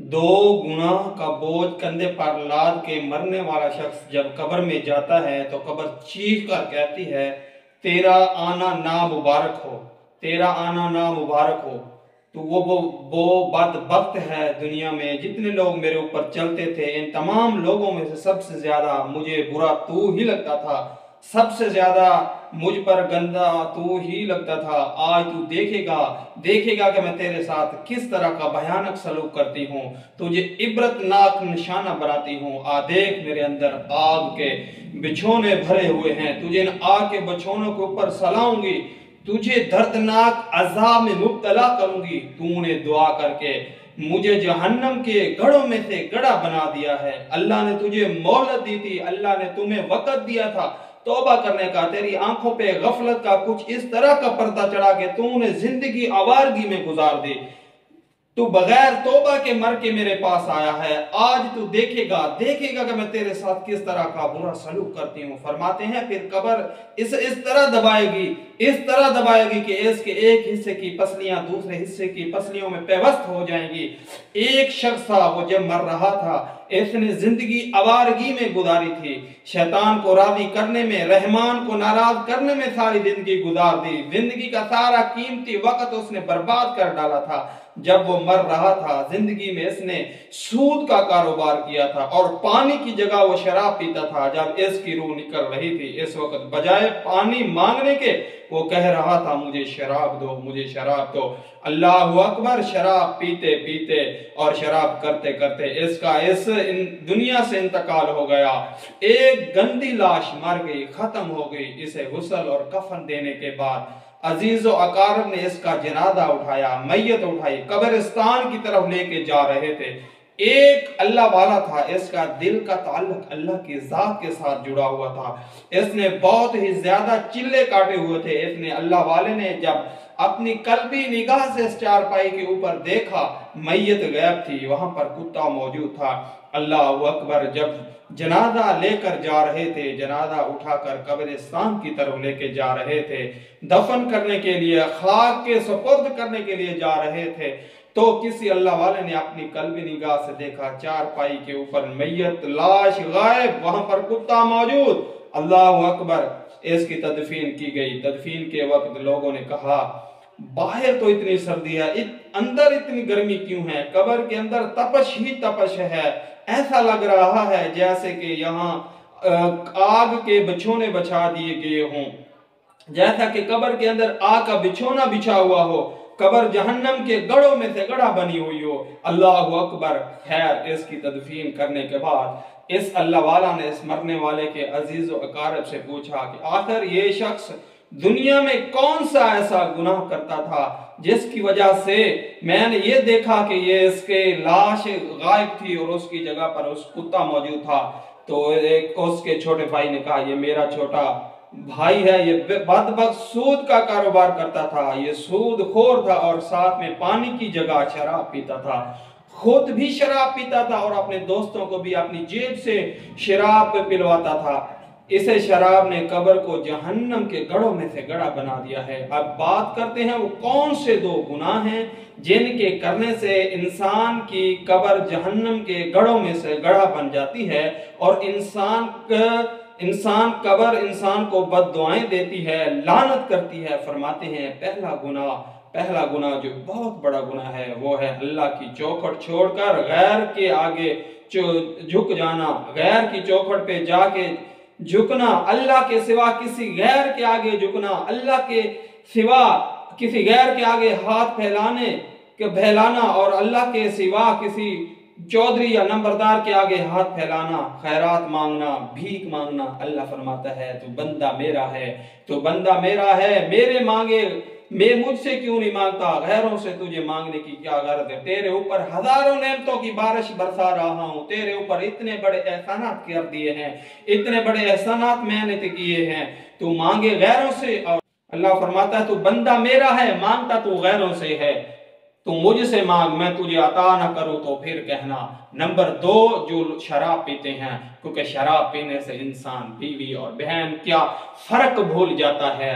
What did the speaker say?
दो गुनाह का बोझ कंधे पर लाद के मरने वाला शख्स जब कब्र में जाता है तो कब्र चीख कर कहती है, तेरा आना ना मुबारक हो, तेरा आना ना मुबारक हो। तो वो बदबख्त है। दुनिया में जितने लोग मेरे ऊपर चलते थे, इन तमाम लोगों में से सबसे ज्यादा मुझे बुरा तू ही लगता था, सबसे ज्यादा मुझ पर गंदा तू ही लगता था। आज तू देखेगा कि मैं तेरे साथ किस तरह का भयानक सलूक करती हूँ, तुझे इबरतनाक निशाना बनाती हूँ। आ देख, मेरे अंदर आग के बिछोने भरे हुए हैं, तुझे इन आग के बिछोनों के ऊपर सलाऊंगी, तुझे दर्दनाक अजाब में मुब्तला करूंगी। तूने दुआ करके मुझे जहन्नम के गढ़ों में से गड़ा बना दिया है। अल्लाह ने तुझे मोहलत दी थी, अल्लाह ने तुम्हें वक़्त दिया था तौबा करने का। तेरी आंखों पे गफलत का कुछ इस तरह का पर्दा चढ़ा के तूने जिंदगी आवारगी में गुजार दी। तू बगैर तौबा के मर के मेरे पास आया है। आज तू देखेगा कि मैं तेरे साथ किस तरह का बुरा सलूक करती हूँ। फरमाते हैं फिर कब्र इस तरह दबाएगी कि इसके एक हिस्से की पसलियां दूसरे हिस्से की पसलियों में पेवस्त हो जाएंगी। एक शख्स था, वो जब मर रहा था, इसने जिंदगी आवारगी में गुजारी थी, शैतान को राजी करने में, रहमान को नाराज करने में सारी जिंदगी गुजार दी। जिंदगी का सारा कीमती वक्त उसने बर्बाद कर डाला था। जब वो मर रहा था, जिंदगी में इसने सूद का कारोबार किया था और पानी की जगह वो शराब पीता था। जब इसकी रूह निकल रही थी, इस वक्त बजाय पानी मांगने के वो कह रहा था, मुझे शराब दो, मुझे शराब दो। अल्लाह अकबर। शराब पीते पीते और शराब करते करते इसका इस दुनिया से इंतकाल हो गया। एक गंदी लाश मर गई, खत्म हो गई। इसे गुस्ल और कफन देने के बाद अजीजो अकारब ने इसका जनाजा उठाया, मैयत उठाई, कब्रिस्तान की तरफ लेके जा रहे थे। एक अल्लाह वाला था, इसका दिल का ताल्लुक अल्लाह की जात के साथ जुड़ा हुआ था। इसने बहुत ही ज्यादा चिल्ले काटे हुए थे। इसने अल्लाह वाले ने जब अपनी कल्बी निगाह से इस चारपाई के ऊपर देखा, मैयत गायब थी, वहां पर कुत्ता मौजूद था। अल्लाह अकबर। जब जनाजा लेकर जा रहे थे, जनाजा उठाकर कब्रिस्तान की तरफ लेके जा रहे थे, दफन करने के लिए, खाक के सुपुर्द करने के लिए जा रहे थे, तो किसी अल्लाह वाले ने अपनी कल्बी निगाह से देखा, चारपाई के ऊपर मैयत, लाश गायब, वहां पर कुत्ता मौजूद। अल्लाह अकबर। इसकी तदफीन की गई। तदफीन के वक्त लोगों ने कहा, बाहर तो इतनी सर्दी है, अंदर इतनी गर्मी क्यों है? कब्र के अंदर तपश ही तपश है। ऐसा लग रहा है जैसे कि यहाँ आग के बिछोने बिछा दिए गए हों, जैसा कि कब्र के अंदर आग का बिछोना बिछा हुआ हो, कब्र जहन्नम के गढ़ों में से गढ़ा बनी हुई हो। अल्लाह अकबर। खैर, इसकी तदफीन करने के बाद इस अल्लाह वाला ने इस मरने वाले के अजीज व अकारब से पूछा कि आखिर ये शख्स दुनिया में कौन सा ऐसा गुनाह करता था जिसकी वजह से मैंने ये देखा कि ये इसके लाश गायब थी और उसकी जगह पर उस कुत्ता मौजूद था। तो एक उसके छोटे भाई ने कहा, ये मेरा छोटा भाई है, ये बदबख्त सूद का कारोबार करता था, ये सूद खोर था और साथ में पानी की जगह शराब पीता था, खुद भी शराब पीता था और अपने दोस्तों को भी अपनी जेब से शराब पिलवाता था। इसे शराब ने कब्र को जहन्नम के गढ़ों में से गड़ा बना दिया है। अब बात करते हैं वो कौन से दो गुनाह हैं जिनके करने से इंसान की कब्र जहन्नम के गढ़ों में से गड़ा बन जाती है और इंसान कब्र इंसान को बद्दुआएं देती है, लानत करती है। फरमाते हैं पहला गुनाह जो बहुत बड़ा गुनाह है वो है अल्लाह की चौखट छोड़कर गैर के आगे झुक जाना, गैर की चौखट पे जाके झुकना, अल्लाह के सिवा किसी गैर के आगे झुकना, अल्लाह के सिवा किसी गैर के आगे हाथ फैलाना और अल्लाह के सिवा किसी चौधरी या नंबरदार के आगे हाथ फैलाना, खैरात मांगना, भीख मांगना। अल्लाह फरमाता है तू बंदा मेरा है, तू बंदा मेरा है, मेरे मांगे मैं मुझसे क्यों नहीं मांगता, गैरों से तुझे मांगने की क्या गरज है? तेरे ऊपर हजारों नेमतों की बारिश बरसा रहा हूं, तेरे ऊपर इतने बड़े एहसानात कर दिए हैं, इतने बड़े एहसानात मैंने किए हैं, तू मांगे गैरों से। और अल्लाह फरमाता है तू बंदा मेरा है, मांगता तू गैरों से है, तू मुझसे मांग, मैं तुझे अता ना करूं तो फिर कहना। नंबर 2, जो शराब पीते हैं, क्योंकि शराब पीने से इंसान बीवी और बहन क्या फर्क भूल जाता है।